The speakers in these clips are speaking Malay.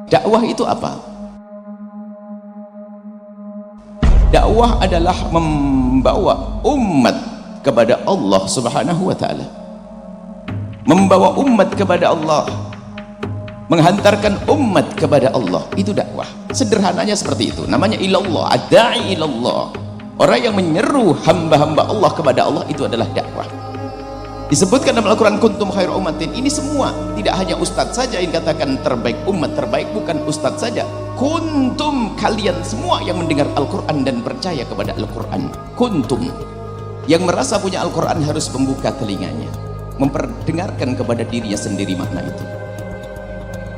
Dakwah itu apa? Dakwah adalah membawa umat kepada Allah Subhanahu wa taala. Membawa umat kepada Allah, menghantarkan umat kepada Allah, itu dakwah. Sederhananya seperti itu. Namanya ilallah, ad-da'i ilallah. Orang yang menyeru hamba-hamba Allah kepada Allah, itu adalah dakwah. Disebutkan dalam Al-Quran, kuntum khairu ummatin. Ini semua, tidak hanya ustadz saja yang katakan terbaik, umat terbaik, bukan ustadz saja. Kuntum, kalian semua yang mendengar Al-Quran dan percaya kepada Al-Quran. Kuntum, yang merasa punya Al-Quran harus membuka telinganya, memperdengarkan kepada dirinya sendiri makna itu.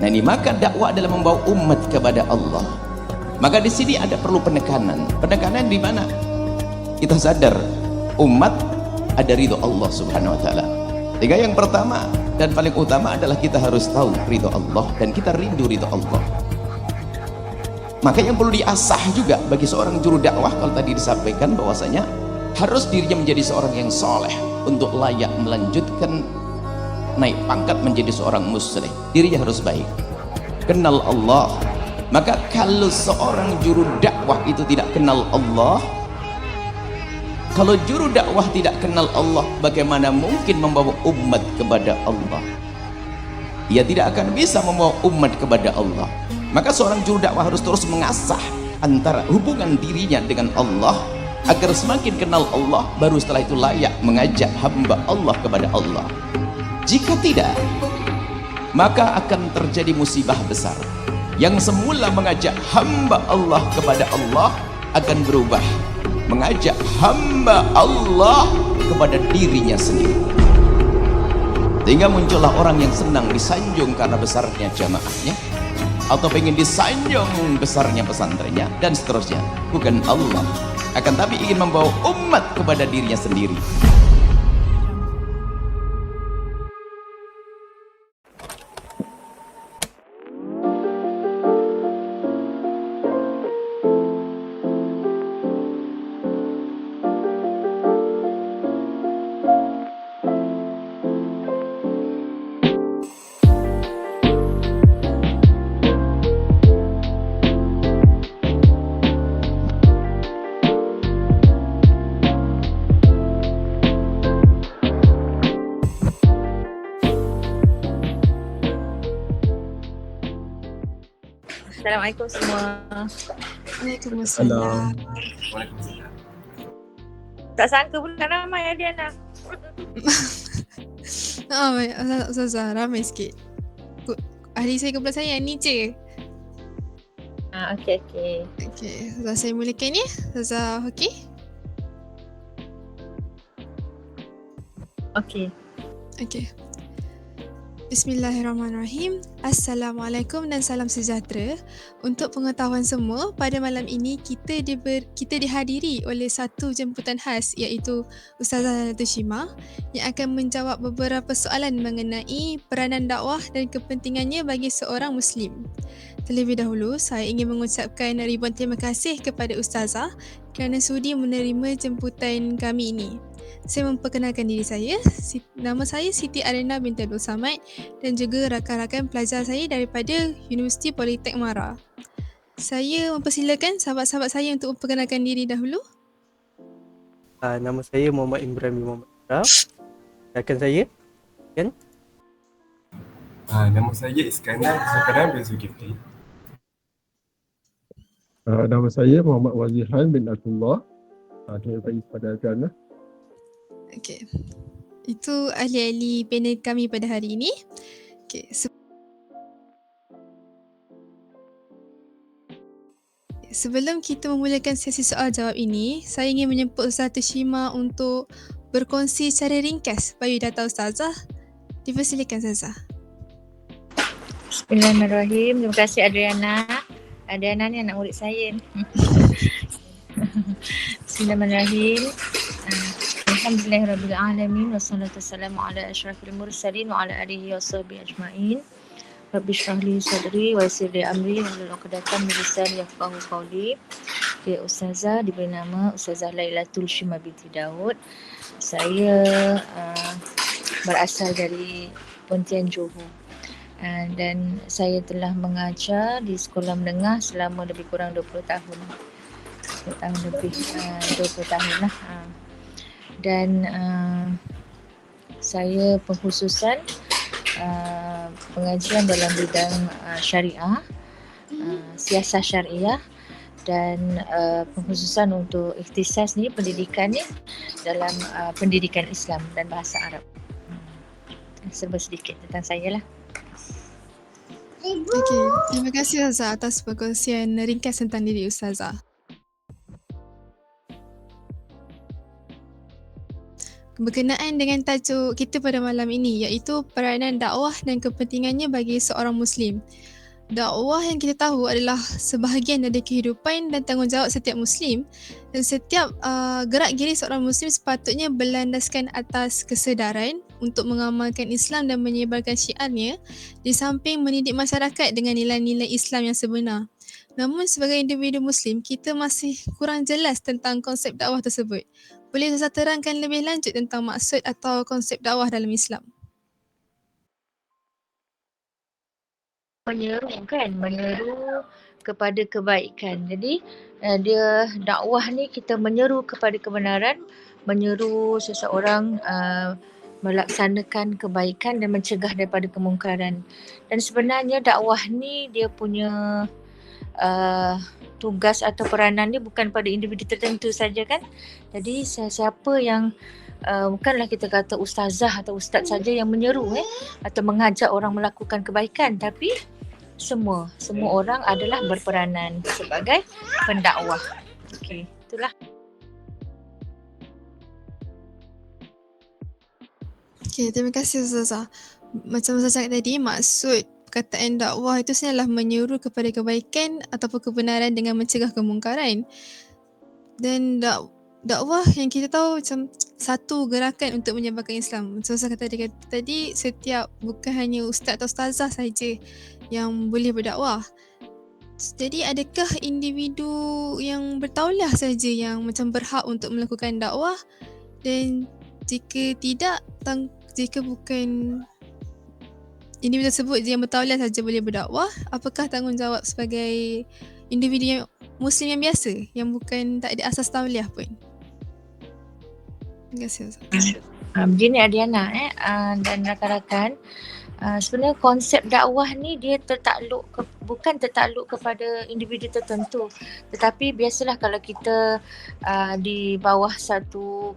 Nah ini, maka dakwah adalah membawa umat kepada Allah. Maka di sini ada perlu penekanan. Penekanan di mana? Kita sadar umat ada ridho Allah Subhanahu wa taala. Sehingga yang pertama dan paling utama adalah kita harus tahu ridho Allah dan kita rindu ridho Allah. Maka yang perlu diasah juga bagi seorang juru dakwah, kalau tadi disampaikan bahwasanya harus dirinya menjadi seorang yang soleh untuk layak melanjutkan naik pangkat menjadi seorang muslim. Dirinya harus baik, kenal Allah. Maka kalau seorang juru dakwah itu tidak kenal Allah, kalau juru dakwah tidak kenal Allah, bagaimana mungkin membawa umat kepada Allah? Ia tidak akan bisa membawa umat kepada Allah. Maka seorang juru dakwah harus terus mengasah antara hubungan dirinya dengan Allah agar semakin kenal Allah, baru setelah itu layak mengajak hamba Allah kepada Allah. Jika tidak, maka akan terjadi musibah besar. Yang semula mengajak hamba Allah kepada Allah akan berubah mengajak hamba Allah kepada dirinya sendiri, sehingga muncullah orang yang senang disanjung karena besarnya jamaahnya, atau pengen disanjung besarnya pesantrennya dan seterusnya. Bukan Allah, akan tapi ingin membawa umat kepada dirinya sendiri. Assalamualaikum semua. Waalaikumsalam. Tak sangka pun tak ramai Adiana. Ustazah, ramai sikit. Ahli saya kumpulan saya ni je. Okey. Okey, Ustazah saya mulakan ya. Ustazah okey? Okey. Bismillahirrahmanirrahim. Assalamualaikum dan salam sejahtera. Untuk pengetahuan semua, pada malam ini kita dihadiri oleh satu jemputan khas, iaitu Ustazah Lailatul Shima, yang akan menjawab beberapa soalan mengenai peranan dakwah dan kepentingannya bagi seorang Muslim. Terlebih dahulu, saya ingin mengucapkan ribuan terima kasih kepada Ustazah kerana sudi menerima jemputan kami ini. Saya memperkenalkan diri saya. Nama saya Siti Arena binti Abdul Samad dan juga rakan-rakan pelajar saya daripada Universiti Politek Mara. Saya mempersilakan sahabat-sahabat saya untuk memperkenalkan diri dahulu. Nama saya Muhammad Ibrahim Muhammad Araf. Rakan saya kan? Nama saya Iskandar Zulkarnain bin Zulkifli. Nama saya Muhammad Wazihan bin Abdullah. Terima kasih kepada Azana. Okey. Itu ahli-ahli panel kami pada hari ini. Okey. Sebelum kita memulakan sesi soal jawab ini, saya ingin menjemput Ustazah Shima untuk berkongsi secara ringkas biodata Ustazah. Dipersilakan Ustazah. Bismillahirrahmanirrahim. Terima kasih Adriana. Adriana ni anak murid saya. Bismillahirrahmanirrahim. Alhamdulillahirrabbilalamin. Wassalatu wassalamu ala asyrafil mursalin wa ala alihi wa sahbihi ajma'in. Rabbi shrah li sadri wa yassir li amri wahlul 'uqdatam min lisani yafqahu qawli. Okay, Ustazah diberi nama Ustazah Lailatul Shima binti Daud. Saya berasal dari Pontian Johor. Dan saya telah mengajar di sekolah menengah selama lebih kurang 20 tahun. 20 tahun lebih, 20 tahun lah. Dan saya pengkhususan pengajian dalam bidang syariah, siasat syariah, dan pengkhususan untuk ikhtisas ni, pendidikan ni dalam pendidikan Islam dan bahasa Arab. Serba sedikit tentang saya lah. Okey, terima kasih Ustazah atas perkongsian ringkas tentang diri Ustazah. Berkenaan dengan tajuk kita pada malam ini iaitu peranan dakwah dan kepentingannya bagi seorang Muslim. Dakwah yang kita tahu adalah sebahagian dari kehidupan dan tanggungjawab setiap Muslim, dan setiap gerak geri seorang Muslim sepatutnya berlandaskan atas kesedaran untuk mengamalkan Islam dan menyebarkan syiarnya, di samping mendidik masyarakat dengan nilai-nilai Islam yang sebenar. Namun sebagai individu Muslim, kita masih kurang jelas tentang konsep dakwah tersebut. Boleh Ustazah terangkan lebih lanjut tentang maksud atau konsep dakwah dalam Islam? Menyeru kan, menyeru kepada kebaikan. Jadi dia dakwah ni kita menyeru kepada kebenaran, menyeru seseorang melaksanakan kebaikan dan mencegah daripada kemungkaran. Dan sebenarnya dakwah ni dia punya tugas atau peranan ni bukan pada individu tertentu saja kan. Jadi siapa yang bukanlah kita kata ustazah atau ustaz saja yang menyeru atau mengajak orang melakukan kebaikan, tapi semua orang adalah berperanan sebagai pendakwah. Okey, itulah. Okey, terima kasih Ustazah. Macam Ustazah cakap tadi, maksud perkataan dakwah itu sebenarnya menyeru kepada kebaikan ataupun kebenaran dengan mencegah kemungkaran. Dan dakwah yang kita tahu macam satu gerakan untuk menyebarkan Islam. Macam Ustazah kata tadi, setiap bukan hanya ustaz atau ustazah saja yang boleh berdakwah. Jadi adakah individu yang bertauliah saja yang macam berhak untuk melakukan dakwah, dan jika tidak, jika bukan individu tersebut yang bertauliah saja boleh berdakwah, apakah tanggungjawab sebagai individu yang Muslim yang biasa yang bukan tak ada asas tauliah pun? Terima kasih Ustaz. Begini Adiana dan rakan-rakan, sebenarnya konsep dakwah ni dia bukan tertakluk kepada individu tertentu, tetapi biasalah kalau kita di bawah satu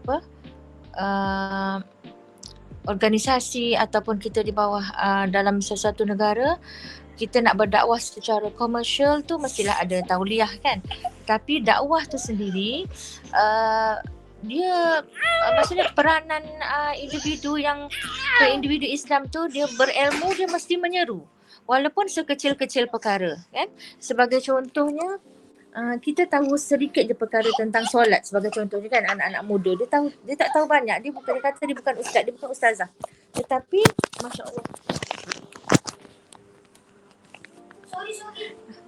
organisasi ataupun kita di bawah dalam sesuatu negara, kita nak berdakwah secara komersial tu mestilah ada tauliah kan. Tapi dakwah tu sendiri dia maksudnya peranan individu Islam tu, dia berilmu, dia mesti menyeru walaupun sekecil-kecil perkara kan. Sebagai contohnya, kita tahu sedikit je perkara tentang solat sebagai contohnya kan. Anak-anak muda dia tak tahu banyak, dia kata dia bukan ustaz, dia bukan ustazah, tetapi masya-Allah,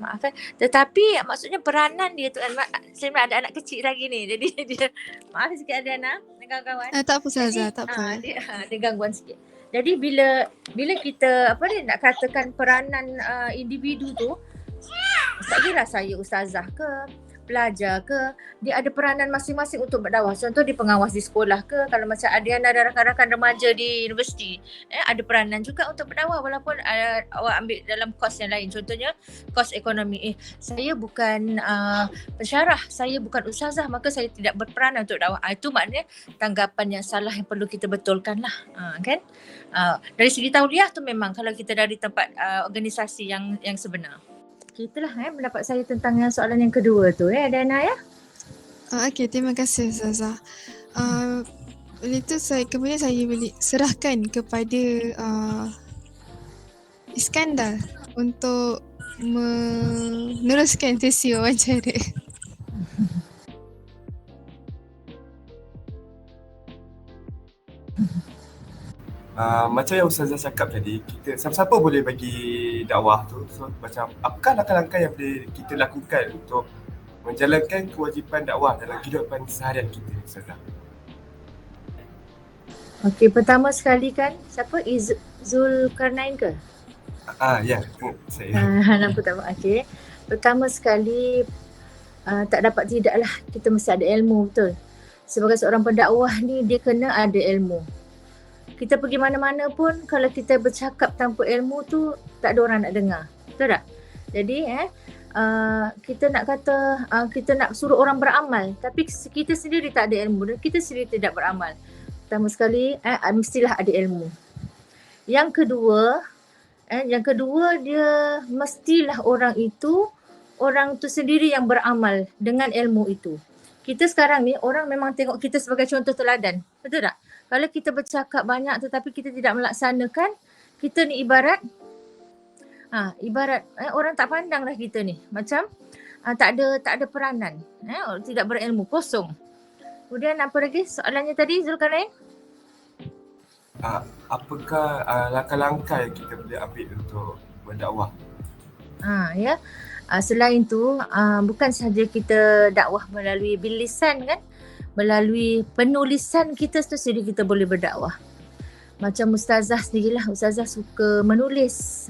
maafkan, tetapi maksudnya peranan dia tu kan, saya ada anak kecil lagi ni, jadi dia maaf sikit Adana dan kawan-kawan. Tak apa Ustazah, tak apa. Dia gangguan sikit. Jadi bila kita nak katakan peranan individu tu, tak kira saya ustazah ke, pelajar ke, dia ada peranan masing-masing untuk berdakwah. Contoh dia pengawas di sekolah ke, kalau macam Adiana ada rakan-rakan remaja di universiti, ada peranan juga untuk berdakwah walaupun awak ambil dalam kos yang lain. Contohnya kos ekonomi. Saya bukan pensyarah, saya bukan ustazah, maka saya tidak berperanan untuk dakwah. Itu maknanya tanggapan yang salah yang perlu kita betulkan lah, kan? Dari segi tauliah tu memang kalau kita dari tempat organisasi yang sebenar. Itulah pendapat saya tentang soalan yang kedua tu Dana ya. Okey, terima kasih Ustazah. Kemudian saya boleh serahkan kepada Iskandar untuk meneruskan sesi wawancara. Macam yang Ustazah cakap tadi, kita siapa-siapa boleh bagi dakwah tu. So macam apakah langkah-langkah yang boleh kita lakukan untuk menjalankan kewajipan dakwah dalam kehidupan seharian kita, Ustazah? Okey, pertama sekali kan siapa Zulkarnain ke? Ya, saya. Nampak tak? Okey. Pertama sekali, tak dapat tidaklah kita mesti ada ilmu, betul. Sebagai seorang pendakwah ni, dia kena ada ilmu. Kita pergi mana-mana pun, kalau kita bercakap tanpa ilmu tu, tak ada orang nak dengar. Betul tak? Jadi kita nak kata, kita nak suruh orang beramal, tapi kita sendiri tak ada ilmu dan kita sendiri tidak beramal. Pertama sekali, mestilah ada ilmu. Yang kedua, dia mestilah orang tu sendiri yang beramal dengan ilmu itu. Kita sekarang ni, orang memang tengok kita sebagai contoh teladan. Betul tak? Kalau kita bercakap banyak tetapi kita tidak melaksanakan, kita ni ibarat orang tak pandanglah kita ni. Macam tak ada peranan. Tidak berilmu, kosong. Kemudian apa lagi soalannya tadi, Zulkarnain? Apakah langkah-langkah yang kita boleh ambil untuk berdakwah? Selain tu, bukan sahaja kita dakwah melalui bilisan kan, melalui penulisan kita tu sendiri kita boleh berdakwah. Macam ustazah sendirilah, ustazah suka menulis,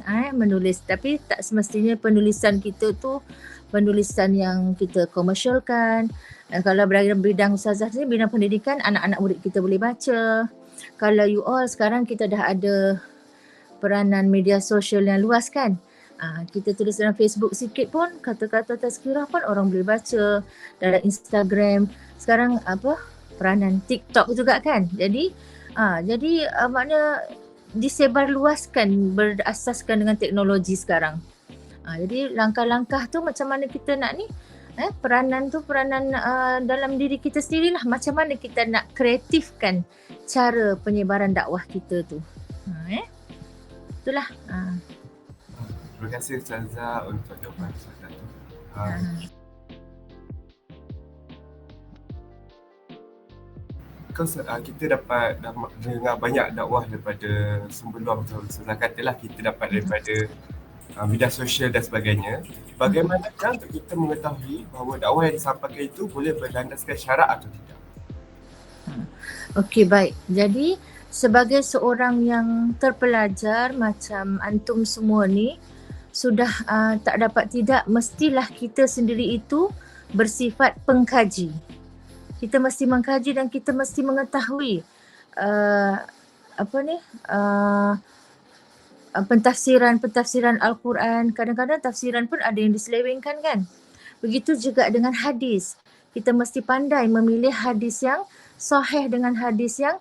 tapi tak semestinya penulisan kita tu penulisan yang kita komersialkan. Kalau bidang ustazah ni, bidang pendidikan, anak-anak murid kita boleh baca. Kalau you all sekarang kita dah ada peranan media sosial yang luas kan. Kita tulis dalam Facebook sikit pun, kata-kata tazkirah pun orang boleh baca. Dalam Instagram, sekarang peranan TikTok juga kan. Jadi makna disebarluaskan berasaskan dengan teknologi sekarang. Jadi langkah-langkah tu macam mana kita nak ni, peranan dalam diri kita sendirilah. Macam mana kita nak kreatifkan cara penyebaran dakwah kita tu. Itulah. Terima kasih Ustazah untuk jawapan soalan tu. Kita dapat dengar banyak dakwah daripada sebelum tu. Ustazah katalah kita dapat daripada media sosial dan sebagainya. Bagaimanakah untuk kita mengetahui bahawa dakwah yang disampaikan itu boleh berlandaskan syarak atau tidak? Okey, baik. Jadi sebagai seorang yang terpelajar macam antum semua ni, sudah tak dapat tidak, mestilah kita sendiri itu bersifat pengkaji. Kita mesti mengkaji dan kita mesti mengetahui pentafsiran Al-Quran. Kadang-kadang tafsiran pun ada yang diselewengkan kan. Begitu juga dengan hadis. Kita mesti pandai memilih hadis yang sahih dengan hadis yang,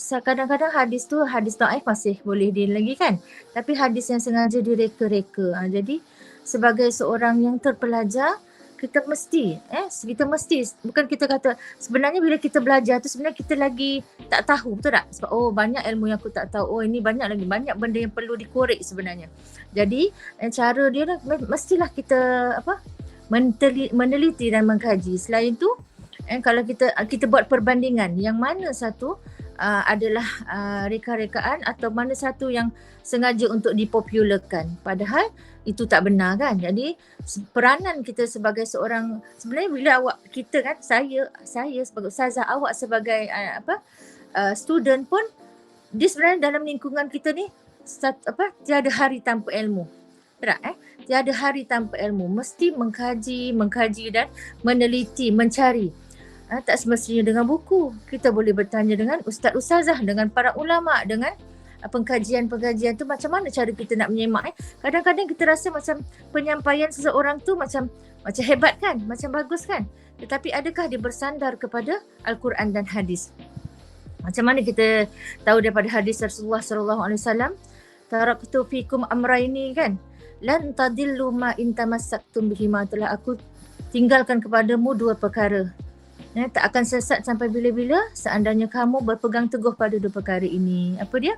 kadang-kadang hadis tu, hadis dhaif masih boleh lagi kan. Tapi hadis yang sengaja direka-reka. Jadi sebagai seorang yang terpelajar, kita mesti, bukan kita kata, sebenarnya bila kita belajar tu sebenarnya kita lagi tak tahu, betul tak? Sebab banyak ilmu yang aku tak tahu, ini banyak benda yang perlu dikorek sebenarnya. Jadi cara dia mestilah kita meneliti dan mengkaji. Selain tu, kalau kita buat perbandingan, yang mana satu adalah reka-rekaan atau mana satu yang sengaja untuk dipopularkan. Padahal itu tak benar kan. Jadi peranan kita sebagai seorang, sebenarnya bila kita kan, saya sebagai ustazah, awak sebagai student pun, dia sebenarnya dalam lingkungan kita ni tiada hari tanpa ilmu. Tak? Tiada hari tanpa ilmu. Mesti mengkaji dan meneliti, mencari. Tak semestinya dengan buku. Kita boleh bertanya dengan ustaz-ustazah, dengan para ulama, dengan pengkajian-pengkajian tu macam mana cara kita nak menyemak. Kadang-kadang kita rasa macam penyampaian seseorang tu macam hebat kan, macam bagus kan. Tetapi adakah dia bersandar kepada Al-Quran dan hadis? Macam mana kita tahu daripada hadis Rasulullah SAW, taraktu fikum amraini kan, lan tadillu ma in tamassaktum bihima, telah aku tinggalkan kepadamu dua perkara. Tak akan sesat sampai bila-bila seandainya kamu berpegang teguh pada dua perkara ini. Apa dia?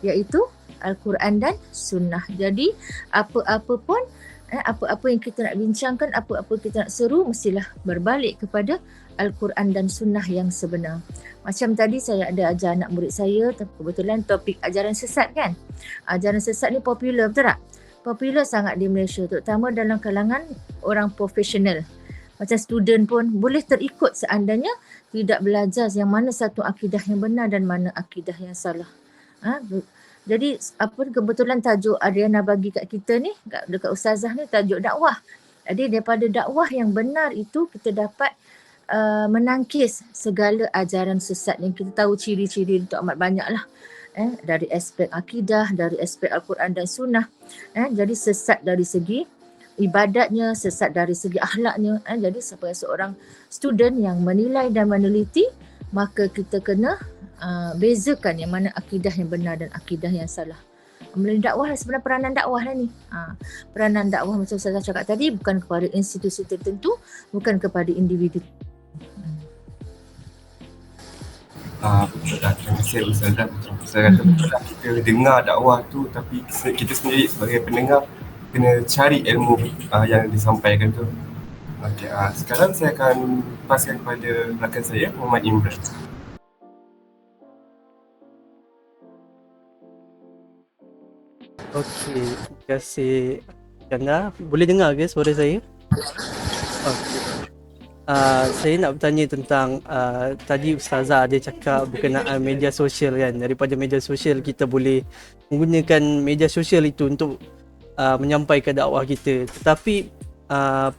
Iaitu Al-Quran dan Sunnah. Jadi apa-apa yang kita nak bincangkan, apa-apa kita nak seru, mestilah berbalik kepada Al-Quran dan Sunnah yang sebenar. Macam tadi saya ada ajar anak murid saya, kebetulan topik ajaran sesat kan. Ajaran sesat ni popular, betul tak? Popular sangat di Malaysia, terutama dalam kalangan orang profesional. Macam student pun boleh terikut seandainya tidak belajar yang mana satu akidah yang benar dan mana akidah yang salah. Jadi apa kebetulan tajuk Ariana bagi kat kita ni, dekat ustazah ni tajuk dakwah. Jadi daripada dakwah yang benar itu kita dapat menangkis segala ajaran sesat yang kita tahu ciri-ciri itu amat banyak lah. Dari aspek akidah, dari aspek Al-Quran dan Sunnah. Jadi sesat dari segi ibadatnya, sesat dari segi akhlaknya. Jadi sebagai seorang student yang menilai dan meneliti, maka kita kena bezakan yang mana akidah yang benar dan akidah yang salah. Melalui dakwah sebenarnya peranan dakwah lah ni. Peranan dakwah macam saya cakap tadi bukan kepada institusi tertentu, bukan kepada individu. Betul lah. Terima kasih Ustazah. Saya kata betul lah, kita dengar dakwah tu tapi kita sendiri sebagai pendengar kena cari ilmu yang disampaikan tu. Okey, sekarang saya akan paskan kepada rakan saya Muhammad Imran. Okey, terima kasih Iskandar. Boleh dengar ke suara saya? Okey. Saya nak bertanya tentang tadi Ustazah ada cakap berkenaan media sosial kan. Daripada media sosial kita boleh menggunakan media sosial itu untuk menyampaikan dakwah kita. Tetapi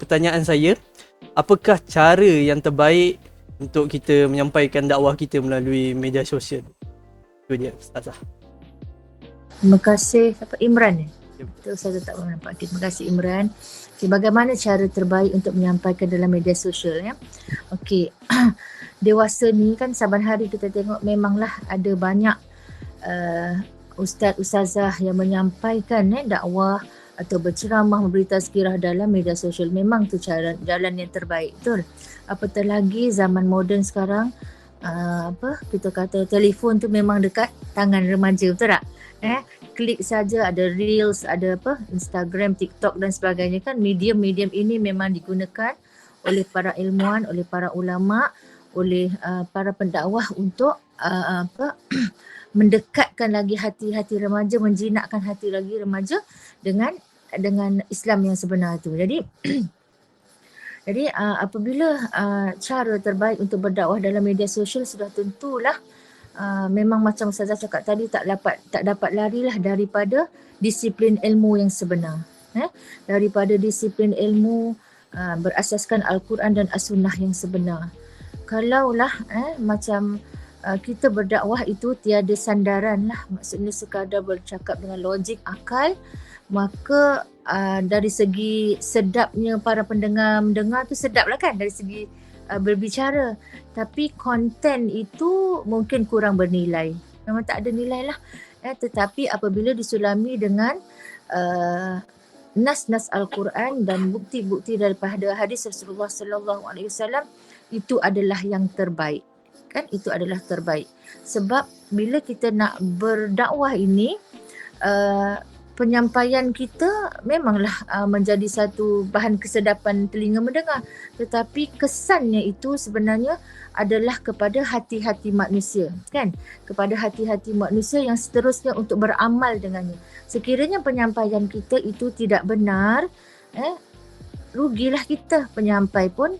pertanyaan saya, apakah cara yang terbaik untuk kita menyampaikan dakwah kita melalui media sosial? Itu dia Ustazah. Terima kasih Imran ni. Betul, saya tak pernah nampak. Terima kasih Imran. Okay, bagaimana cara terbaik untuk menyampaikan dalam media sosial ya? Okey. Dewasa ni kan saban hari kita tengok memanglah ada banyak ustaz-ustazah yang menyampaikan dakwah atau berceramah, memberi tazkirah dalam media sosial. Memang tu jalan yang terbaik, betul. Apatah lagi zaman moden sekarang, kita kata telefon tu memang dekat tangan remaja, betul tak? Klik saja, ada reels, ada Instagram, TikTok dan sebagainya kan. Medium-medium ini memang digunakan oleh para ilmuwan, oleh para ulama, oleh para pendakwah untuk mendekatkan lagi hati-hati remaja, menjinakkan hati lagi remaja dengan Islam yang sebenar tu. Jadi apabila cara terbaik untuk berdakwah dalam media sosial sudah tentulah memang macam Ustazah cakap tadi tak dapat larilah daripada disiplin ilmu yang sebenar. Daripada disiplin ilmu berasaskan Al-Quran dan As-Sunnah yang sebenar. Kalaulah macam kita berdakwah itu tiada sandaran lah, maksudnya sekadar bercakap dengan logik akal, maka dari segi sedapnya para pendengar mendengar tu sedap lah kan dari segi berbicara, tapi konten itu mungkin kurang bernilai, memang tak ada nilai lah. Tetapi apabila disulami dengan nas-nas Al-Quran dan bukti-bukti daripada hadis Rasulullah sallallahu alaihi wasallam, itu adalah yang terbaik kan, itu adalah terbaik. Sebab bila kita nak berdakwah ini, penyampaian kita memanglah menjadi satu bahan kesedapan telinga mendengar, tetapi kesannya itu sebenarnya adalah kepada hati-hati manusia kan, kepada hati-hati manusia yang seterusnya untuk beramal dengannya. Sekiranya penyampaian kita itu tidak benar, rugilah kita, penyampai pun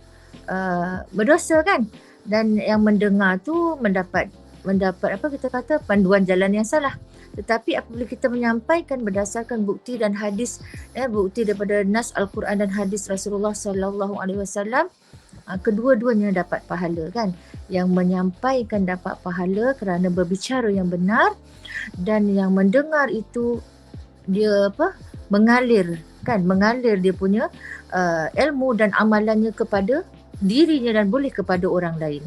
berdosa kan, dan yang mendengar tu mendapat apa kita kata panduan jalan yang salah. Tetapi apabila kita menyampaikan berdasarkan bukti dan hadis, bukti daripada nas Al-Quran dan hadis Rasulullah sallallahu alaihi wasallam, kedua-duanya dapat pahala kan. Yang menyampaikan dapat pahala kerana berbicara yang benar, dan yang mendengar itu dia mengalir kan, mengalir dia punya ilmu dan amalannya kepada dirinya dan boleh kepada orang lain.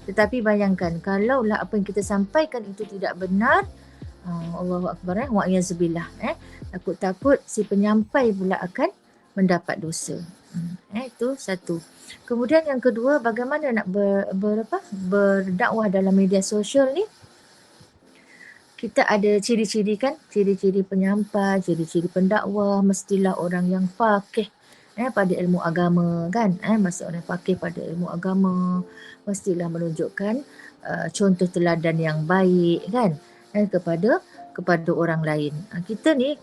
Tetapi bayangkan kalaulah apa yang kita sampaikan itu tidak benar, Allahu Akbar, wa'iyazbillah, takut-takut si penyampai pula akan mendapat dosa. Itu satu. Kemudian yang kedua, bagaimana nak berdakwah dalam media sosial ni? Kita ada ciri-ciri kan, ciri-ciri penyampai, ciri-ciri pendakwah, mestilah orang yang faqih pada ilmu agama kan, mesti orang faqih pada ilmu agama, mestilah menunjukkan contoh teladan yang baik kan, kepada orang lain. Kita ni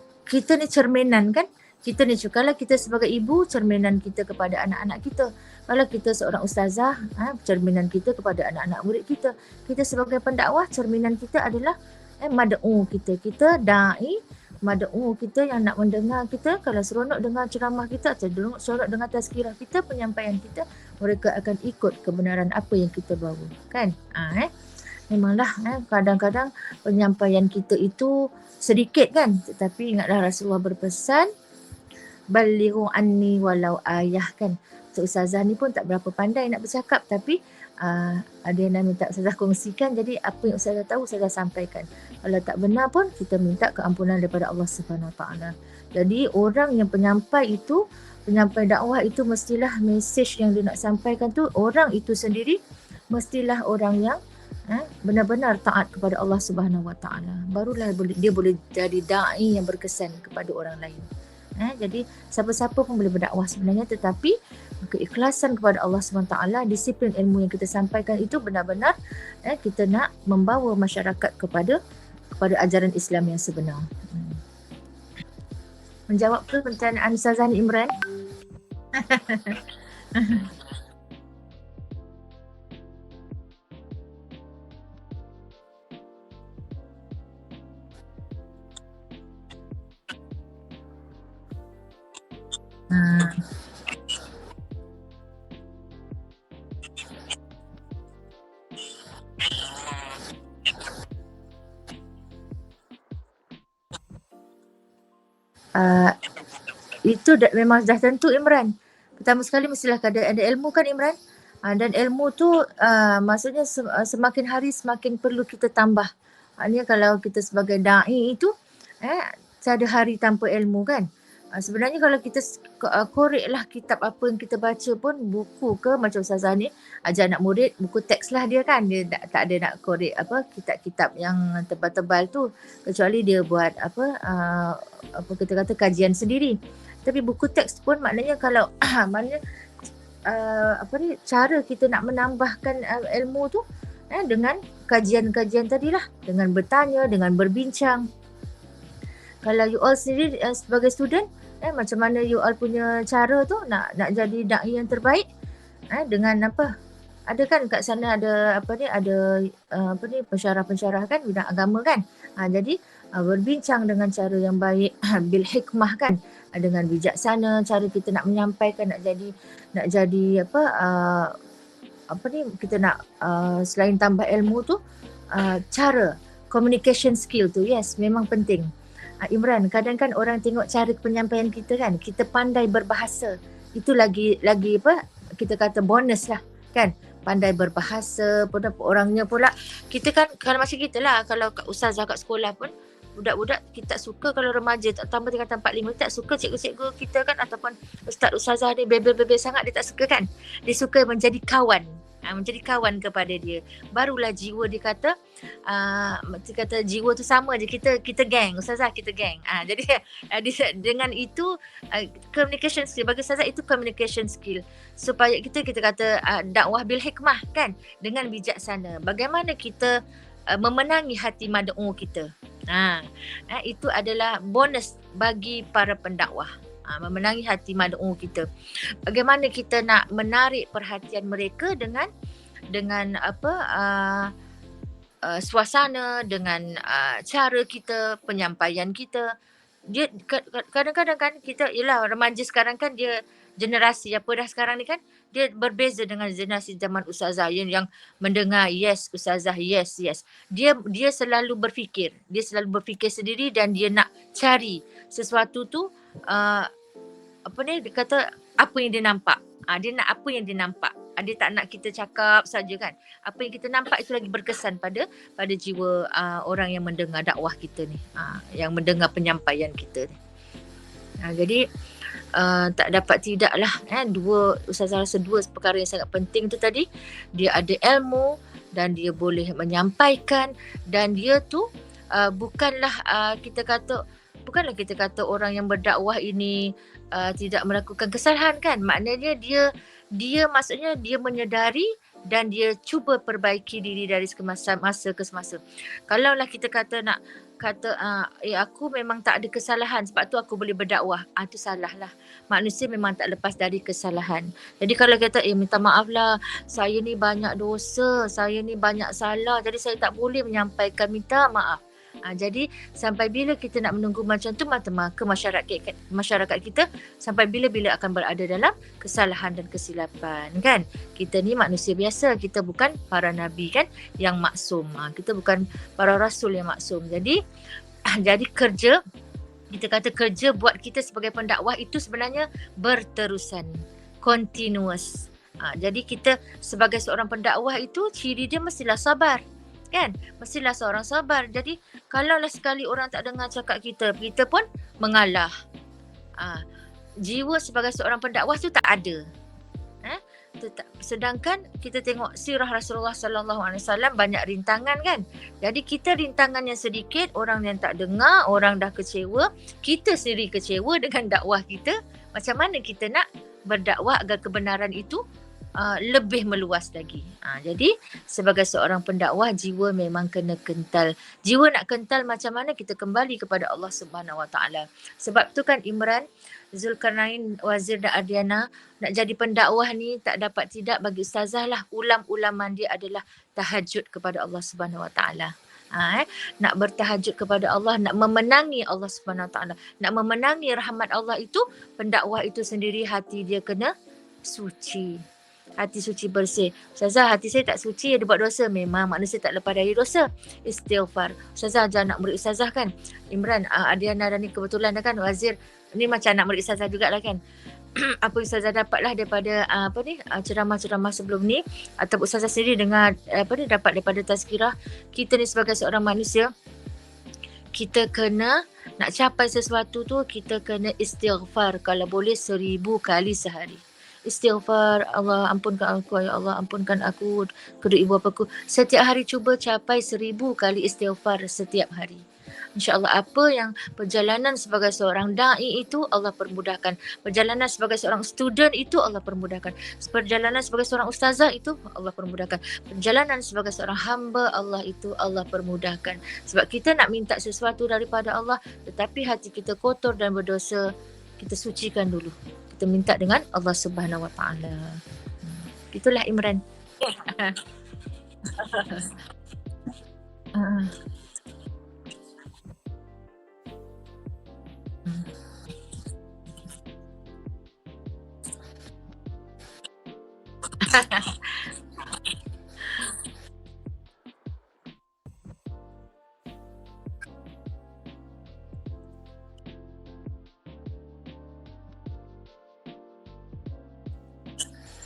cerminan kan. Kita ni kalau kita sebagai ibu, cerminan kita kepada anak-anak kita. Kalau kita seorang ustazah, cerminan kita kepada anak-anak murid kita. Kita sebagai pendakwah, cerminan kita adalah mad'u kita. Kita da'i, mad'u kita yang nak mendengar kita, kalau seronok dengar ceramah kita atau seronok dengar tazkirah kita, penyampaian kita, mereka akan ikut kebenaran apa yang kita bawa, kan? Memanglah kadang-kadang penyampaian kita itu sedikit kan, tetapi ingatlah Rasulullah berpesan balighu anni walau ayah, kan. So, ustazah ni pun tak berapa pandai nak bercakap, tapi ada yang nak minta ustazah kongsikan, jadi apa yang ustazah tahu ustazah sampaikan. Kalau tak benar pun kita minta keampunan daripada Allah Subhanahu Wa Taala. Jadi orang yang penyampai dakwah itu mestilah mesej yang dia nak sampaikan tu, orang itu sendiri mestilah orang yang benar-benar taat kepada Allah Subhanahu Wa Taala. Barulah dia boleh jadi dai yang berkesan kepada orang lain. Jadi siapa-siapa pun boleh berdakwah sebenarnya, tetapi keikhlasan kepada Allah SWT, disiplin ilmu yang kita sampaikan itu benar-benar kita nak membawa masyarakat kepada ajaran Islam yang sebenar. Menjawab ke pertanyaan Ustazah Imran? Itu memang dah tentu Imran. Pertama sekali mestilah ada ilmu, kan Imran? Dan ilmu tu maksudnya semakin hari semakin perlu kita tambah. Maknanya kalau kita sebagai da'i itu tiada hari tanpa ilmu, kan? Sebenarnya kalau kita koreklah kitab apa yang kita baca pun, buku ke macam Ustazah ni ajar anak murid, buku teks lah dia, kan. Dia tak ada nak korek kitab-kitab yang tebal-tebal tu, kecuali dia buat apa kita kata kajian sendiri. Tapi buku teks pun maknanya kalau maknanya cara kita nak menambahkan ilmu tu dengan kajian-kajian tadilah, dengan bertanya, dengan berbincang. Kalau you all sendiri sebagai student, macam mana you all punya cara tu nak jadi dai yang terbaik, dengan apa? Ada kan kat sana ada pensyarah-pensyarah kan bidang agama, kan. Jadi berbincang dengan cara yang baik, bil hikmah, kan, dengan bijaksana cara kita nak menyampaikan, nak jadi kita nak selain tambah ilmu tu, cara communication skill tu, yes, memang penting. Imran, kadang kan orang tengok cara penyampaian kita, kan, kita pandai berbahasa, itu lagi kita kata bonus lah, kan. Pandai berbahasa, orangnya pula kita kan, kalau macam kita lah, kalau ustazah kat sekolah pun, budak-budak kita tak suka kalau remaja tak tambah tingkatan 4-5, tak suka cikgu-cikgu kita, kan, ataupun ustaz-ustazah dia bebel-bebel sangat, dia tak suka, kan. Dia suka menjadi kawan, kepada dia. Barulah jiwa dia kata jiwa tu sama je, kita geng, ustazah kita geng. Jadi dengan itu communication skill, bagi ustazah itu communication skill, supaya kita kata dakwah bil hikmah, kan, dengan bijaksana. Bagaimana kita memenangi hati mad'u kita. Itu adalah bonus bagi para pendakwah. Memenangi hati mad'u kita. Bagaimana kita nak menarik perhatian mereka dengan suasana, dengan cara kita, penyampaian kita. Dia kadang-kadang kan kita, yelah remaja sekarang kan dia generasi apa dah sekarang ni, kan, dia berbeza dengan generasi zaman ustazah yang mendengar yes ustazah, yes. Dia selalu berfikir sendiri, dan dia nak cari sesuatu tu dia kata apa yang dia nampak. Dia nak apa yang dia nampak. Dia tak nak kita cakap saja, kan. Apa yang kita nampak itu lagi berkesan pada jiwa orang yang mendengar dakwah kita ni, yang mendengar penyampaian kita ni. Jadi tak dapat tidaklah Ustazah rasa dua perkara yang sangat penting tu tadi. Dia ada ilmu dan dia boleh menyampaikan, dan dia tu bukanlah kita kata orang yang berdakwah ini tidak melakukan kesalahan, kan. Maknanya dia maksudnya dia menyedari dan dia cuba perbaiki diri dari masa ke semasa. Kalaulah kita kata aku memang tak ada kesalahan, sebab tu aku boleh berdakwah, itu salah lah. Manusia memang tak lepas dari kesalahan. Jadi kalau kata minta maaf lah, saya ni banyak dosa, saya ni banyak salah, jadi saya tak boleh menyampaikan, minta maaf. Jadi sampai bila kita nak menunggu macam tu, maka masyarakat kita sampai bila-bila akan berada dalam kesalahan dan kesilapan kan. Kita ni manusia biasa, kita bukan para nabi kan yang maksum. Kita bukan para rasul yang maksum. Jadi kerja, kita kata kerja buat kita sebagai pendakwah itu sebenarnya berterusan, continuous. Jadi kita sebagai seorang pendakwah itu ciri dia mestilah sabar. Kan? Mestilah seorang sabar. Jadi kalaulah sekali orang tak dengar cakap kita pun mengalah. Jiwa sebagai seorang pendakwah tu tak ada. Sedangkan kita tengok sirah Rasulullah sallallahu alaihi wasallam banyak rintangan kan. Jadi kita rintangannya sedikit, orang yang tak dengar, orang dah kecewa, kita sendiri kecewa dengan dakwah kita. Macam mana kita nak berdakwah agar kebenaran itu lebih meluas lagi. Jadi sebagai seorang pendakwah, jiwa memang kena kental. Jiwa nak kental macam mana? Kita kembali kepada Allah Subhanahu Wa Taala. Sebab tu kan Imran, Zulkarnain, Wazir dan Ardiana nak jadi pendakwah ni tak dapat tidak bagi ustazah lah. Ulam-ulaman dia adalah tahajud kepada Allah Subhanahu Wa Taala. Nak bertahajud kepada Allah, nak memenangi Allah Subhanahu Wa Taala, nak memenangi rahmat Allah itu, pendakwah itu sendiri hati dia kena suci. Hati suci bersih. Ustazah, hati saya tak suci, ada buat dosa. Memang manusia tak lepas dari dosa. Istighfar. Ustazah ajar anak murid ustazah kan. Imran, Adiana dan ni kebetulan dah kan, Wazir ni macam anak murid ustazah jugalah kan. Apa ustazah dapatlah daripada ceramah-ceramah sebelum ni, atau ustazah sendiri dengar dapat daripada tazkirah, kita ni sebagai seorang manusia, kita kena nak capai sesuatu tu, kita kena istighfar kalau boleh 1000 kali sehari. Istighfar, Allah ampunkan aku, ya Allah ampunkan aku, kedua ibu bapaku. Setiap hari cuba capai 1000 kali istighfar setiap hari. InsyaAllah apa yang perjalanan sebagai seorang da'i itu Allah permudahkan. Perjalanan sebagai seorang student itu Allah permudahkan. Perjalanan sebagai seorang ustazah itu Allah permudahkan. Perjalanan sebagai seorang hamba Allah itu Allah permudahkan. Sebab kita nak minta sesuatu daripada Allah, tetapi hati kita kotor dan berdosa, kita sucikan dulu. Kita minta dengan Allah Subhanahu Wa Taala. Itulah Imran.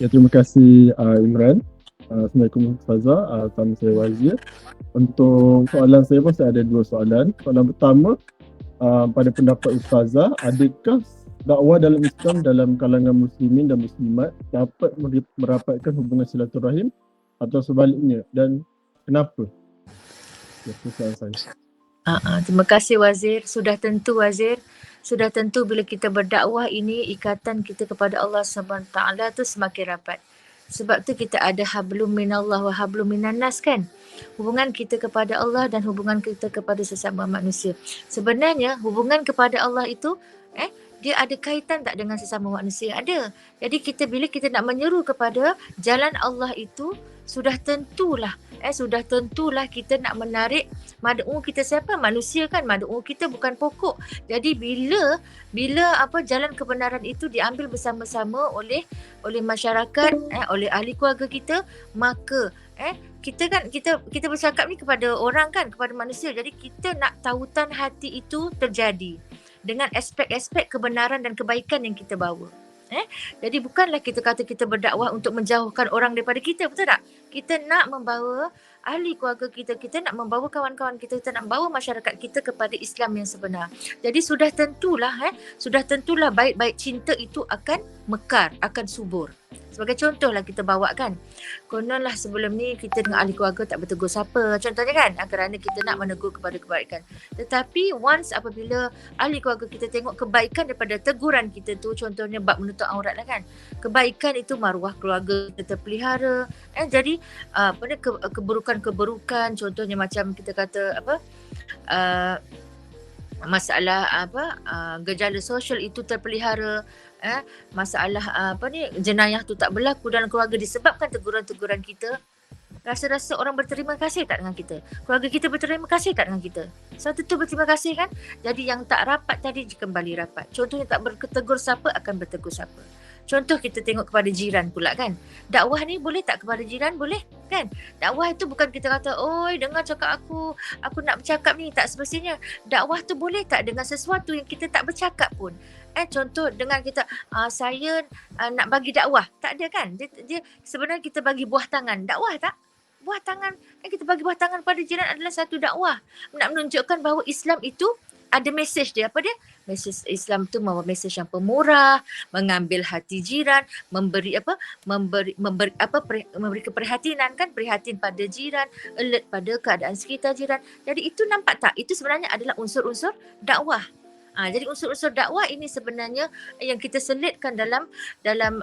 Ya, terima kasih Imran. Assalamualaikum Ustazah. Nama saya Wazir. Untuk soalan saya pun saya ada 2 soalan. Soalan pertama, pada pendapat Ustazah, adakah dakwah dalam Islam dalam kalangan muslimin dan muslimat dapat merapatkan hubungan silaturahim atau sebaliknya, dan kenapa? Ya, itu soalan saya. Terima kasih Wazir. Sudah tentu Wazir, sudah tentu bila kita berdakwah ini, ikatan kita kepada Allah Subhanahu Wa Taala tu semakin rapat. Sebab tu kita ada hablum minallah wa hablum minannas kan. Hubungan kita kepada Allah dan hubungan kita kepada sesama manusia. Sebenarnya hubungan kepada Allah itu dia ada kaitan tak dengan sesama manusia? Ada. Jadi bila kita nak menyeru kepada jalan Allah itu, sudah tentulah kita nak menarik mad'u kita. Siapa? Manusia kan. Mad'u kita bukan pokok. Jadi bila jalan kebenaran itu diambil bersama-sama oleh masyarakat, oleh ahli keluarga kita, maka kita bercakap ni kepada orang kan, kepada manusia. Jadi kita nak tautan hati itu terjadi dengan aspek-aspek kebenaran dan kebaikan yang kita bawa. Jadi bukanlah kita kata kita berdakwah untuk menjauhkan orang daripada kita, betul tak? Kita nak membawa ahli keluarga kita, kita nak membawa kawan-kawan kita, kita nak membawa masyarakat kita kepada Islam yang sebenar. Jadi sudah tentulah baik-baik cinta itu akan mekar, akan subur. Sebagai contohlah kita bawa kan, kononlah sebelum ni kita dengan ahli keluarga tak bertegur siapa, contohnya kan, kerana kita nak menegur kepada kebaikan. Tetapi once apabila ahli keluarga kita tengok kebaikan daripada teguran kita tu, contohnya bab menutup aurat lah kan, kebaikan itu maruah keluarga kita terpelihara. Jadi keburukan-keburukan, contohnya macam kita kata masalah gejala sosial itu terpelihara, masalah jenayah tu tak berlaku dalam keluarga disebabkan teguran-teguran kita. Rasa-rasa orang berterima kasih tak dengan kita? Keluarga kita berterima kasih tak dengan kita? Satu berterima kasih kan? Jadi yang tak rapat tadi kembali rapat. Contohnya tak bertegur siapa akan bertegur siapa. Contoh kita tengok kepada jiran pula kan. Dakwah ni boleh tak kepada jiran? Boleh kan? Dakwah itu bukan kita kata, oi dengar cakap aku nak bercakap ni, tak semestinya. Dakwah tu boleh tak dengan sesuatu yang kita tak bercakap pun. Contoh dengan kita, saya nak bagi dakwah. Tak ada kan? Dia sebenarnya kita bagi buah tangan. Dakwah tak? Buah tangan, kan kita bagi buah tangan pada jiran adalah satu dakwah. Nak menunjukkan bahawa Islam itu ada mesej dia. Apa dia? Mesej Islam tu membawa mesej yang pemurah, mengambil hati jiran, memberi keprihatinan kan, prihatin pada jiran, alert pada keadaan sekitar jiran. Jadi itu nampak tak? Itu sebenarnya adalah unsur-unsur dakwah. Jadi unsur-unsur dakwah ini sebenarnya yang kita selitkan dalam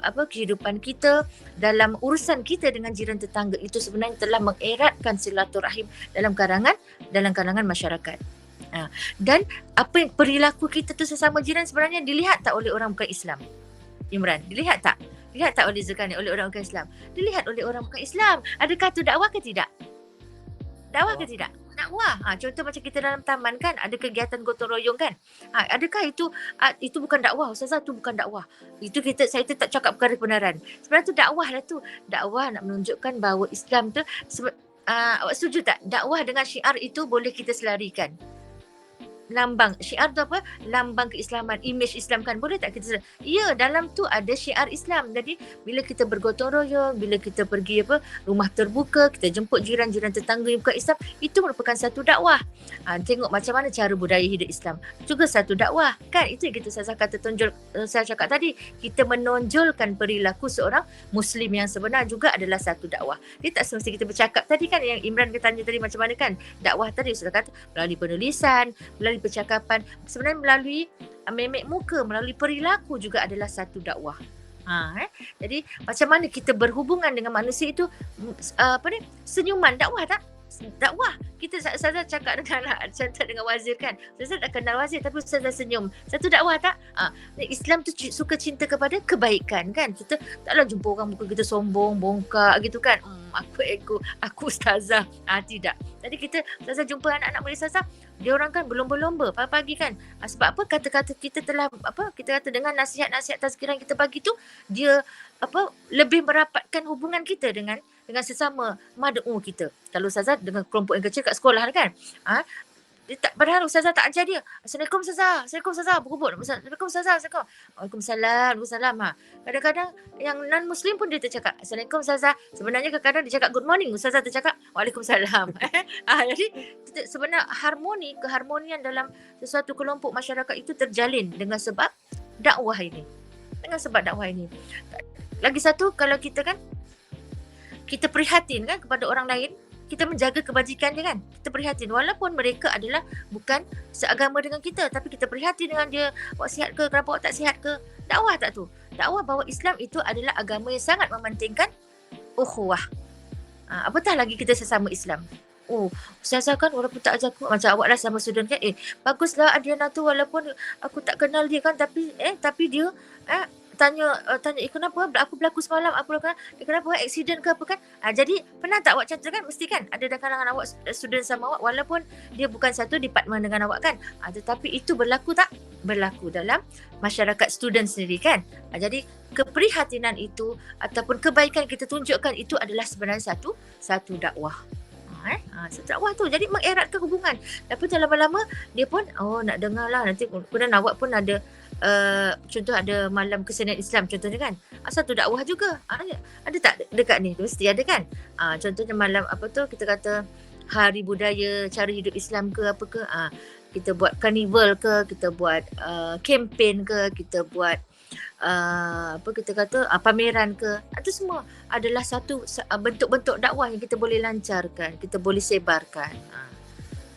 kehidupan kita, dalam urusan kita dengan jiran tetangga, itu sebenarnya telah mengeratkan silaturahim dalam kalangan masyarakat. Dan apa yang perilaku kita tu sesama jiran sebenarnya dilihat tak oleh orang bukan Islam? Imran, dilihat tak? Dilihat tak oleh Zulkarnain oleh orang bukan Islam? Dilihat oleh orang bukan Islam. Adakah tu dakwah ke tidak? Dakwah ke tidak? Dakwah. Contoh macam kita dalam taman kan, ada kegiatan gotong royong kan. Adakah itu bukan dakwah? Ustazah, itu bukan dakwah. Itu saya tak cakap perkara kebenaran. Sebenarnya tu dakwah lah tu. Dakwah nak menunjukkan bahawa Islam tu, awak setuju tak? Dakwah dengan syiar itu boleh kita selarikan. Lambang syiar tu apa? Lambang keislaman, image Islam kan, boleh tak kita? Ya, dalam tu ada syiar Islam. Jadi bila kita bergotong royong, bila kita pergi rumah terbuka, kita jemput jiran-jiran tetangga yang bukan Islam, itu merupakan satu dakwah. Tengok macam mana cara budaya hidup Islam, juga satu dakwah kan. Itu yang kita saya cakap tadi, kita menonjolkan perilaku seorang Muslim yang sebenar juga adalah satu dakwah. Dia tak semesti kita bercakap tadi kan, yang Imran tanya tadi macam mana kan dakwah tadi, sudah kata melalui penulisan, melalui percakapan, sebenarnya melalui memek muka, melalui perilaku juga adalah satu dakwah. Jadi macam mana kita berhubungan dengan manusia itu, senyuman, dakwah tak? Dakwah. Kita saya cakap dengan wazir kan, saya tak kenal wazir tapi saya senyum, satu dakwah tak? Islam tu suka cinta kepada kebaikan kan. Kita taklah jumpa orang muka kita sombong, bongkak gitu kan, aku ustazah. Tidak. Jadi kita ustazah jumpa anak-anak murid ustazah, dia orang kan berlomba-lomba pagi-pagi kan. Sebab apa? Kata-kata kita telah kita kata dengan nasihat-nasihat tazkirah yang kita bagi tu, dia lebih merapatkan hubungan kita dengan sesama mad'u kita. Kalau ustazah dengan kelompok yang kecil kat sekolah kan, dia tak, padahal ustazah tak ajar dia. Assalamualaikum ustazah, Assalamualaikum ustazah, berkubur. Assalamualaikum ustazah, Waalaikumsalam. Kadang-kadang yang non-Muslim pun dia tercakap Assalamualaikum ustazah. Sebenarnya kadang-kadang dia cakap good morning, ustazah tercakap Waalaikumsalam. Jadi sebenarnya keharmonian dalam sesuatu kelompok masyarakat itu terjalin dengan sebab dakwah ini. Lagi satu, kalau kita kan, kita prihatin kan kepada orang lain, kita menjaga kebajikan dia kan, kita prihatin walaupun mereka adalah bukan seagama dengan kita, tapi kita prihatin dengan dia, awak sihat ke, kenapa awak tak sihat ke? Dakwah tak tu? Dakwah bahawa Islam itu adalah agama yang sangat mementingkan ukhuwah. Apatah lagi kita sesama Islam. Ustazah kan walaupun tak ajar aku, macam awak lah sama student kan, baguslah Adriana tu walaupun aku tak kenal dia kan, tapi dia tanya kenapa aku berlaku semalam, kenapa accident ke apa kan. Jadi pernah tak awak cerita kan, mesti kan ada dalam kalangan awak student sama awak walaupun dia bukan satu department dengan awak kan, tetapi itu berlaku tak? Berlaku dalam masyarakat student sendiri kan. Jadi keprihatinan itu ataupun kebaikan kita tunjukkan itu adalah sebenarnya satu dakwah. Satu dakwah tu jadi mengeratkan hubungan. Tapi lama-lama dia pun nak dengar lah, nanti kemudian awak pun ada contoh ada malam kesenian Islam contohnya kan, satu dakwah juga. Ada tak dekat ni? Mesti ada kan. Contohnya malam kita kata hari budaya cara hidup Islam ke apa ke, kita buat karnival ke, kita buat kempen ke, kita buat pameran ke, itu semua adalah satu bentuk-bentuk dakwah yang kita boleh lancarkan, kita boleh sebarkan.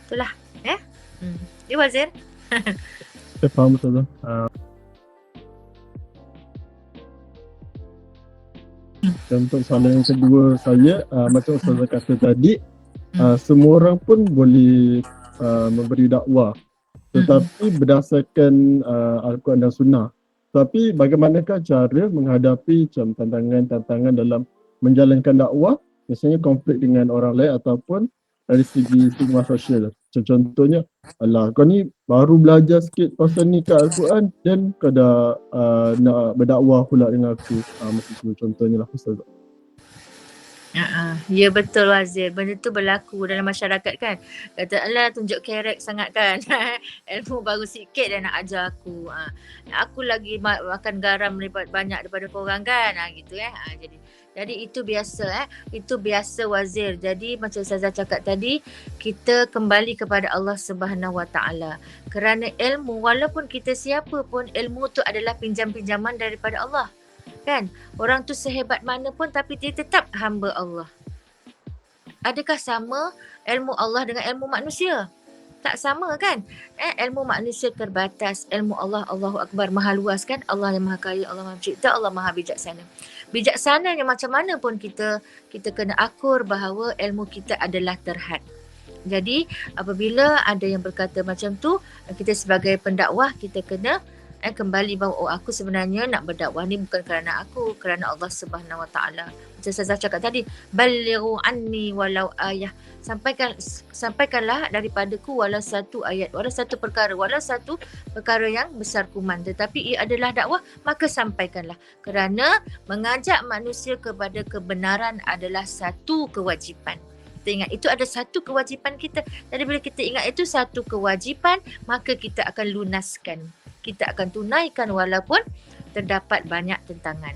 Itulah dia Wazir. Saya faham Ustazah. Dan untuk soalan yang kedua saya, macam Ustazah kata tadi, semua orang pun boleh memberi dakwah, tetapi berdasarkan Al-Quran dan Sunnah. Tapi bagaimanakah cara menghadapi tantangan-tantangan dalam menjalankan dakwah biasanya konflik dengan orang lain ataupun dari segi stigma sosial. Contohnya, alah kau ni baru belajar sikit pasal ni kat Al-Quran dan kau dah nak berdakwah pula dengan aku. Macam tu contohnya lah Ustaz. Ya betul Wazir. Benda tu berlaku dalam masyarakat kan. Kata alah tunjuk kerek sangat kan. Ilmu baru sikit dah nak ajar aku. Aku lagi makan garam banyak daripada korang kan. Gitu Jadi itu biasa Itu biasa Wazir. Jadi macam Ustazah cakap tadi, kita kembali kepada Allah Subhanahu Wa Taala. Kerana ilmu, walaupun kita siapa pun, ilmu tu adalah pinjam-pinjaman daripada Allah. Kan? Orang tu sehebat mana pun tapi dia tetap hamba Allah. Adakah sama ilmu Allah dengan ilmu manusia? Tak sama kan? Ilmu manusia terbatas, ilmu Allah, Allahu Akbar, maha luas kan? Allah yang maha kaya, Allah maha pencipta, Allah maha bijaksana. Bijaksananya macam mana pun kita kena akur bahawa ilmu kita adalah terhad. Jadi apabila ada yang berkata macam tu, kita sebagai pendakwah kita kena kembali bahawa aku sebenarnya nak berdakwah ni bukan kerana aku, kerana Allah Subhanahu Wa Taala. Macam saya cakap tadi, balighu anni walau ayah. Sampaikanlah daripadaku walau satu ayat, walau satu perkara yang besar kuman, tetapi ia adalah dakwah, maka sampaikanlah. Kerana mengajak manusia kepada kebenaran adalah satu kewajipan. Kita ingat itu ada satu kewajipan kita. Jadi bila kita ingat itu satu kewajipan, maka kita akan lunaskan. Kita akan tunaikan walaupun terdapat banyak tentangan.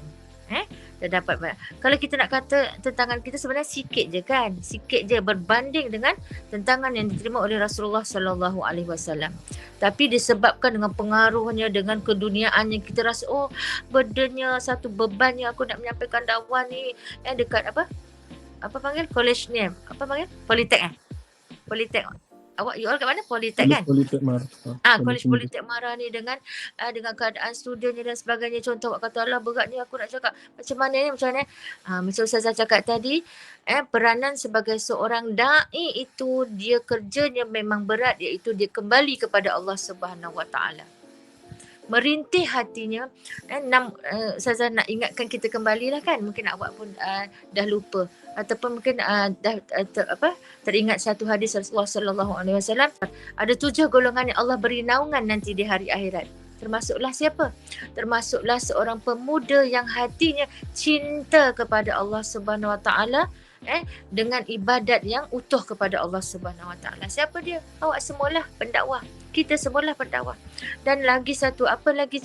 Terdapat banyak. Kalau kita nak kata tentangan kita sebenarnya sikit je kan. Sikit je berbanding dengan tentangan yang diterima oleh Rasulullah sallallahu alaihi wasallam. Tapi disebabkan dengan pengaruhnya, dengan keduniaan yang kita rasa burdennya, satu bebannya aku nak menyampaikan dakwah ni dekat apa panggil college ni. Politek Politek. You all kat mana? Politek kan? Politek Mara. Kolej Politek Mara ni dengan keadaan studinya dan sebagainya. Contoh awak kata, alah beratnya aku nak cakap. Macam mana? Macam Ustazah cakap tadi, peranan sebagai seorang da'i itu dia kerjanya memang berat, iaitu dia kembali kepada Allah Subhanahu Wa Taala. Merintih hatinya. Ustazah nak ingatkan kita kembalilah kan. Mungkin awak pun dah lupa. Ataupun mungkin teringat satu hadis Rasulullah sallallahu alaihi wasallam, ada 7 golongan yang Allah beri naungan nanti di hari akhirat. Termasuklah siapa? Termasuklah seorang pemuda yang hatinya cinta kepada Allah Subhanahu Wa Taala dengan ibadat yang utuh kepada Allah Subhanahu Wa Taala. Siapa dia? Awak semualah pendakwah. Kita semualah pendakwah. Dan lagi satu, apa lagi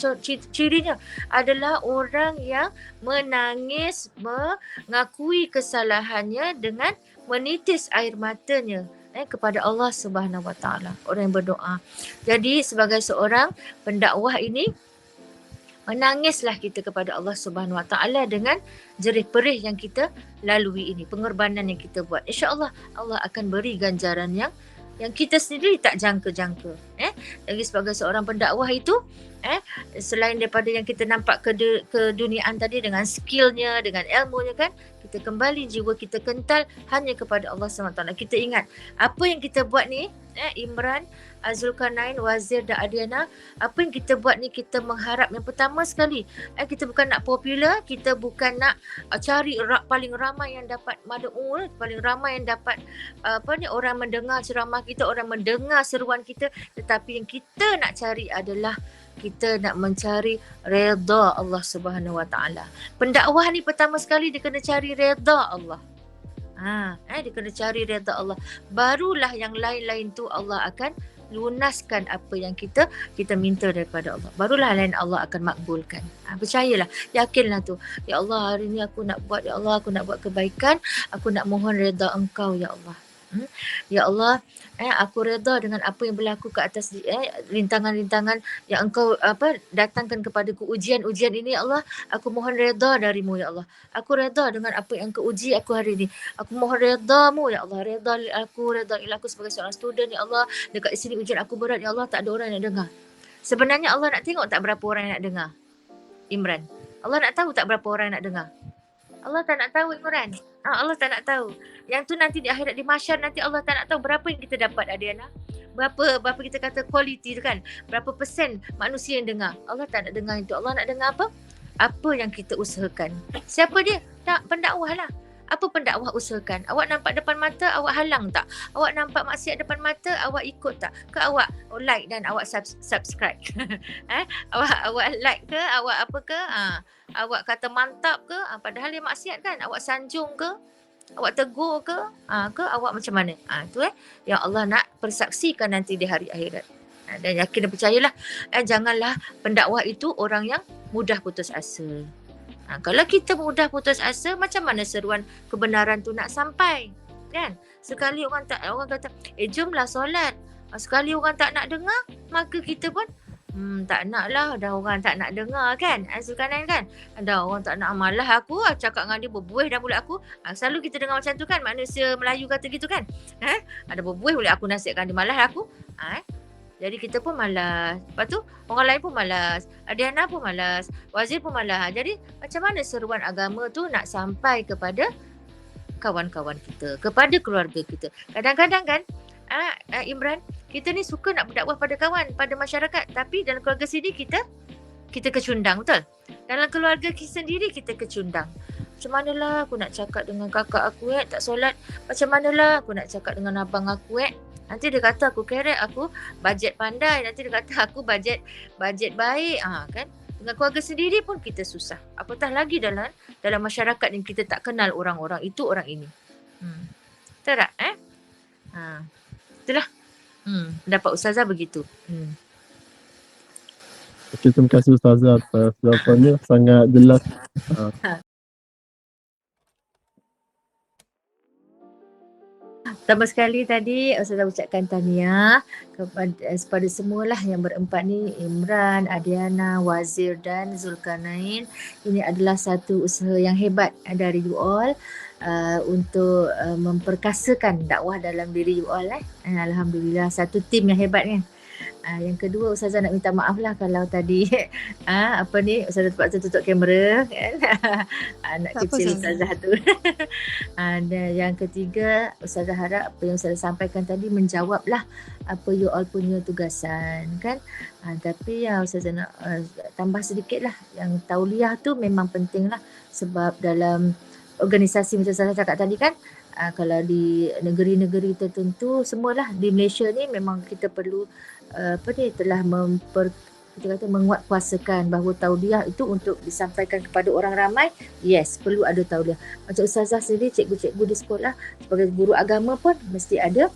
cirinya? Adalah orang yang menangis, mengakui kesalahannya dengan menitis air matanya kepada Allah Subhanahu Wa Taala. Orang yang berdoa. Jadi sebagai seorang pendakwah ini, menangislah kita kepada Allah Subhanahu Wa Taala dengan jerih perih yang kita lalui ini, pengorbanan yang kita buat. InsyaAllah Allah akan beri ganjaran yang kita sendiri tak jangka-jangka. Lagi sebagai seorang pendakwah itu, selain daripada yang kita nampak keduniaan tadi dengan skillnya, dengan ilmunya kan, kita kembali jiwa kita kental hanya kepada Allah SWT. Kita ingat apa yang kita buat ni, Imran, Zulkarnain, Wazir dan Adiana, apa yang kita buat ni kita mengharap yang pertama sekali, kita bukan nak popular, kita bukan nak cari paling ramai yang dapat mad'u, paling ramai yang dapat orang mendengar ceramah kita, orang mendengar seruan kita, tetapi yang kita nak cari adalah kita nak mencari redha Allah Subhanahu Wa Taala. Pendakwah ni pertama sekali dia kena cari redha Allah. Dia kena cari redha Allah. Barulah yang lain-lain tu Allah akan lunaskan apa yang kita minta daripada Allah. Barulah lain Allah akan makbulkan. Percayalah, yakinlah tu. Ya Allah, hari ni aku nak buat, ya Allah aku nak buat kebaikan, aku nak mohon redha Engkau ya Allah. Ya Allah, aku redha dengan apa yang berlaku ke atas rintangan-rintangan yang Engkau datangkan kepadaku, ujian-ujian ini ya Allah. Aku mohon redha darimu ya Allah. Aku redha dengan apa yang Engkau uji aku hari ini. Aku mohon redha-Mu ya Allah. Redha aku sebagai seorang student ya Allah. Dekat sini ujian aku berat ya Allah, tak ada orang yang dengar. Sebenarnya Allah nak tengok tak berapa orang yang nak dengar, Imran? Allah nak tahu tak berapa orang yang nak dengar? Allah tak nak tahu, Imran. Allah tak nak tahu. Yang tu nanti di akhirat, di mahsyar nanti Allah tak nak tahu berapa yang kita dapat, Adiana. Berapa kita kata quality tu kan. Berapa persen manusia yang dengar. Allah tak nak dengar itu. Allah nak dengar apa? Apa yang kita usahakan. Siapa dia? Pendakwah lah. Apa pendakwah usahakan? Awak nampak depan mata, awak halang tak? Awak nampak maksiat depan mata, awak ikut tak? Ke awak like dan awak subscribe? Awak like ke? Awak apa ke? Awak kata mantap ke? Padahal dia maksiat kan? Awak sanjung ke? Awak tegur ke? Ke awak macam mana? Itu yang Allah nak persaksikan nanti di hari akhirat. Dan yakin dan percayalah, janganlah pendakwah itu orang yang mudah putus asa. Kalau kita mudah putus asa, macam mana seruan kebenaran tu nak sampai? Kan? Sekali orang kata, jomlah solat. Sekali orang tak nak dengar, maka kita pun tak nak lah, dah orang tak nak dengar kan. Sukanan kan, dah orang tak nak, malah aku cakap dengan dia berbuih dalam mulut aku. Selalu kita dengar macam tu kan, manusia Melayu kata gitu kan. Ada berbuih mulut aku, nasihatkan dia, malah aku. Jadi kita pun malas. Lepas tu orang lain pun malas. Adiana pun malas. Wazir pun malas. Jadi macam mana seruan agama tu nak sampai kepada kawan-kawan kita, kepada keluarga kita. Kadang-kadang kan Imran, kita ni suka nak berdakwah pada kawan, pada masyarakat, tapi dalam keluarga sendiri kita kecundang, betul? Dalam keluarga kita sendiri kita kecundang. Macam manalah aku nak cakap dengan kakak aku tak solat. Macam manalah aku nak cakap dengan abang aku nanti dia kata aku kerek, aku bajet pandai. Nanti dia kata aku bajet baik. Kan? Dengan keluarga sendiri pun kita susah. Apatah lagi dalam masyarakat yang kita tak kenal orang-orang itu, orang ini. Betul tak? Itulah. Pendapat Ustazah begitu. Okay, terima kasih Ustazah atas jawapannya, sangat jelas. Pertama sekali tadi Ustazah ucapkan tahniah kepada semualah yang berempat ni, Imran, Adiana, Wazir dan Zulkarnain. Ini adalah satu usaha yang hebat dari you all untuk memperkasakan dakwah dalam diri you all. Alhamdulillah, satu tim yang hebat kan. Yang kedua, Ustazah nak minta maaf lah kalau tadi Ustazah terpaksa tutup kamera kan. Anak Tak apa, kecil Ustazah. Ustazah tu. Dan yang ketiga, Ustazah harap apa yang Ustazah sampaikan tadi menjawablah apa you all punya tugasan kan. Tapi Ustazah nak tambah sedikit lah, yang tauliah tu memang penting lah, sebab dalam organisasi macam Ustazah cakap tadi kan, kalau di negeri-negeri tertentu, semualah di Malaysia ni memang kita perlu telah menguatkuasakan bahawa tauliah itu untuk disampaikan kepada orang ramai. Yes, perlu ada tauliah. Macam Ustazah sendiri, cikgu-cikgu di sekolah sebagai guru agama pun mesti ada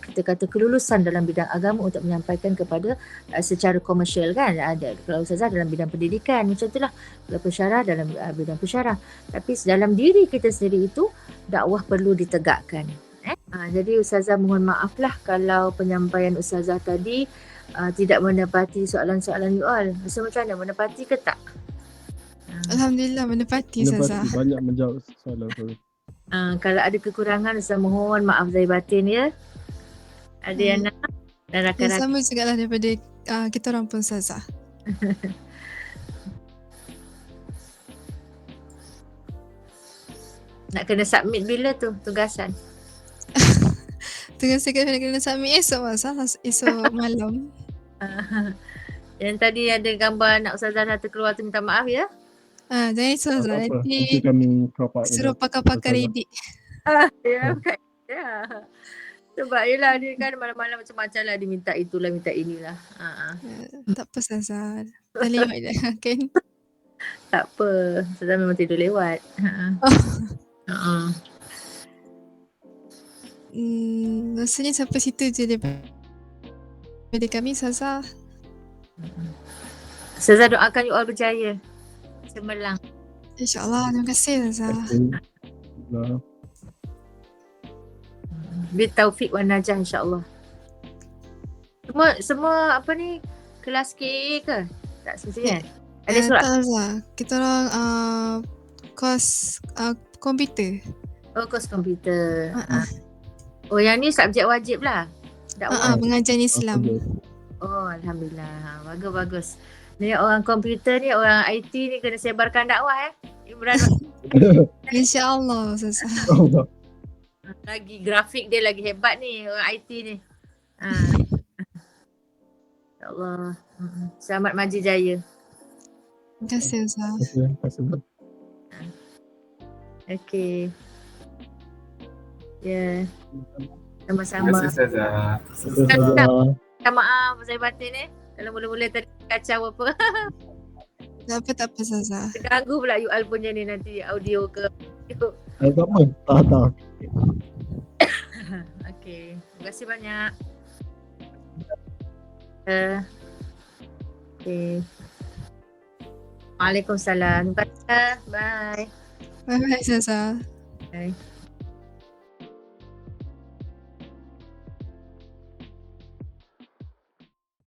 kita kata kelulusan dalam bidang agama untuk menyampaikan kepada secara komersial kan. Ada kalau Ustazah dalam bidang pendidikan macam itulah, kalau pensyarah dalam bidang pensyarah. Tapi dalam diri kita sendiri itu dakwah perlu ditegakkan. Jadi Ustazah mohon maaf lah kalau penyampaian Ustazah tadi tidak menepati soalan-soalan you all. Rasa macam mana, menepati ke tak? Alhamdulillah menepati Ustazah. Banyak menjawab soalan tu. Kalau ada kekurangan, Ustazah mohon maaf zahir batin ya. Adiana dan Dan rakan-rakan. sama juga lah daripada kita orang pun Ustazah. Nak kena submit bila tu tugasan? Tugas saya kena submit esok esok malam. Yang tadi ada gambar anak Ustazah dah terkeluar tu, minta maaf ya. Jangan risau Tak Ustazah, apa, nanti nanti kami crop out. suruh pakar-pakar Ustazah. edit. Ya, ya. Sebab yelah dia kan malam-malam macam-macam lah, dia minta itulah, minta inilah. Tak apa Ustazah, dah lewat dah kan. Tak apa, Ustazah memang tidur lewat. Rasanya sampai situ je daripada kami Ustazah. Ustazah doakan you all berjaya, cemerlang. InsyaAllah, terima kasih Ustazah. Nah, Bil taufik wa najah insya-Allah. Semua apa ni, kelas KA ke? Tak semestinya. Ada surat. Tak Ustazah, kita orang kos komputer. Oh, kos komputer. Oh, yang ni subjek wajib lah. Dakwah. Pengajian Islam. Oh, alhamdulillah. Bagus. Ni orang komputer ni, orang IT ni kena sebarkan dakwah Imran. InsyaAllah Ustazah. Allah. Lagi grafik dia lagi hebat ni, orang IT ni. InsyaAllah. Selamat maju jaya. Terima kasih Ustazah. Terima kasih. Okey. Ya. Terima Sama-sama. kasih Ustazah. Ustazah. Minta maaf saya batin kalau mula-mula tadi kacau apa. Tak apa Ustazah. Terganggu pula you all punya ni nanti audio ke video. Tak apa. Tak. Okey. Terima kasih banyak. Okey. Waalaikumsalam. Terima kasih. Bye. Bye bye Ustazah. Bye.